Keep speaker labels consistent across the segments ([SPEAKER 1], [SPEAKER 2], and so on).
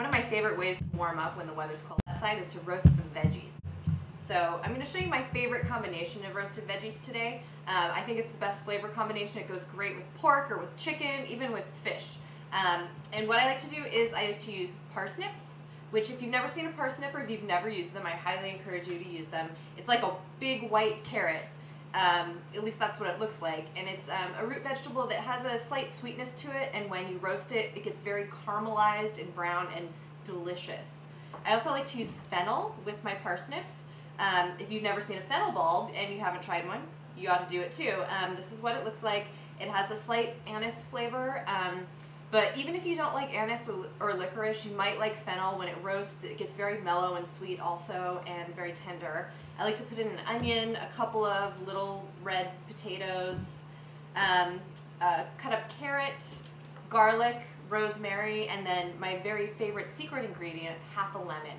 [SPEAKER 1] One of my favorite ways to warm up when the weather's cold outside is to roast some veggies. So I'm going to show you my favorite combination of roasted veggies today. I think it's the best flavor combination. It goes great with pork or with chicken, even with fish. And what I like to do is I like to use parsnips, which if you've never seen a parsnip or if you've never used them, I highly encourage you to use them. It's like a big white carrot. At least that's what it looks like. And it's a root vegetable that has a slight sweetness to it, and when you roast it, it gets very caramelized and brown and delicious. I also like to use fennel with my parsnips. If you've never seen a fennel bulb and you haven't tried one, you ought to do it too. This is what it looks like. It has a slight anise flavor, but even if you don't like anise or licorice, you might like fennel. When it roasts, it gets very mellow and sweet also, and very tender. I like to put in an onion, a couple of little red potatoes, cut up carrot, garlic, rosemary, and then my very favorite secret ingredient, half a lemon.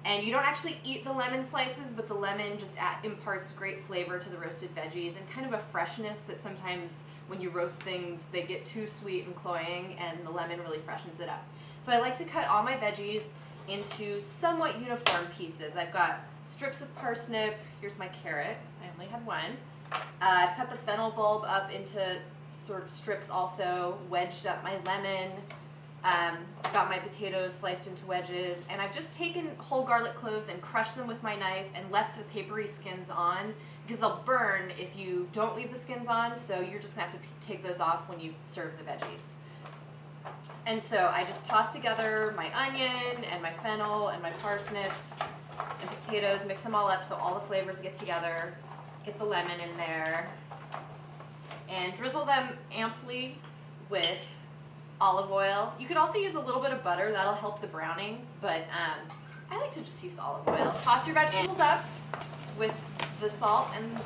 [SPEAKER 1] And you don't actually eat the lemon slices, but the lemon just imparts great flavor to the roasted veggies and kind of a freshness that sometimes when you roast things, they get too sweet and cloying, and the lemon really freshens it up. So I like to cut all my veggies into somewhat uniform pieces. I've got strips of parsnip. Here's my carrot. I only had one. I've cut the fennel bulb up into sort of strips also, wedged up my lemon. Got my potatoes sliced into wedges, and I've just taken whole garlic cloves and crushed them with my knife and left the papery skins on because they'll burn if you don't leave the skins on, so you're just going to have to take those off when you serve the veggies. And so I just toss together my onion and my fennel and my parsnips and potatoes, mix them all up so all the flavors get together, get the lemon in there, and drizzle them amply with olive oil. You could also use a little bit of butter, that'll help the browning, but I like to just use olive oil. Toss your vegetables up with the salt and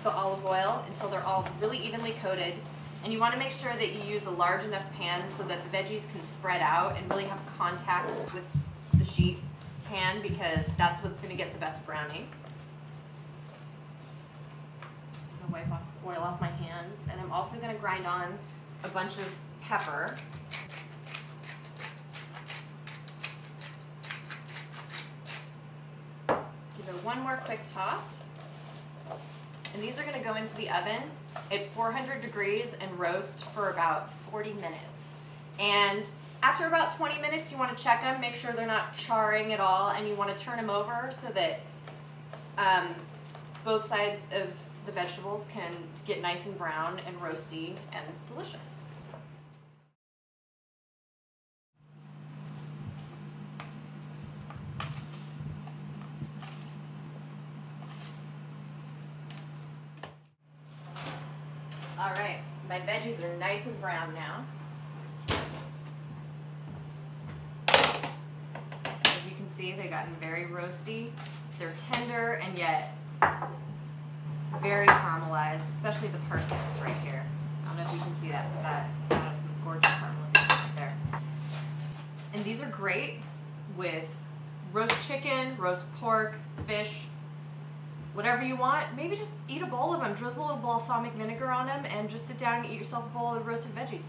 [SPEAKER 1] the olive oil until they're all really evenly coated. And you want to make sure that you use a large enough pan so that the veggies can spread out and really have contact with the sheet pan, because that's what's going to get the best browning. I'm going to wipe oil off my hands, and I'm also going to grind on a bunch of pepper. Give it one more quick toss. And these are going to go into the oven at 400 degrees and roast for about 40 minutes. And after about 20 minutes, you want to check them, make sure they're not charring at all, and you want to turn them over so that both sides of the vegetables can get nice and brown and roasty and delicious. All right, my veggies are nice and brown now. As you can see, they've gotten very roasty. They're tender and yet very caramelized, especially the parsnips right here. I don't know if you can see that, but that has some gorgeous caramelization right there. And these are great with roast chicken, roast pork, fish, whatever you want. Maybe just eat a bowl of them, drizzle a little balsamic vinegar on them, and just sit down and eat yourself a bowl of roasted veggies.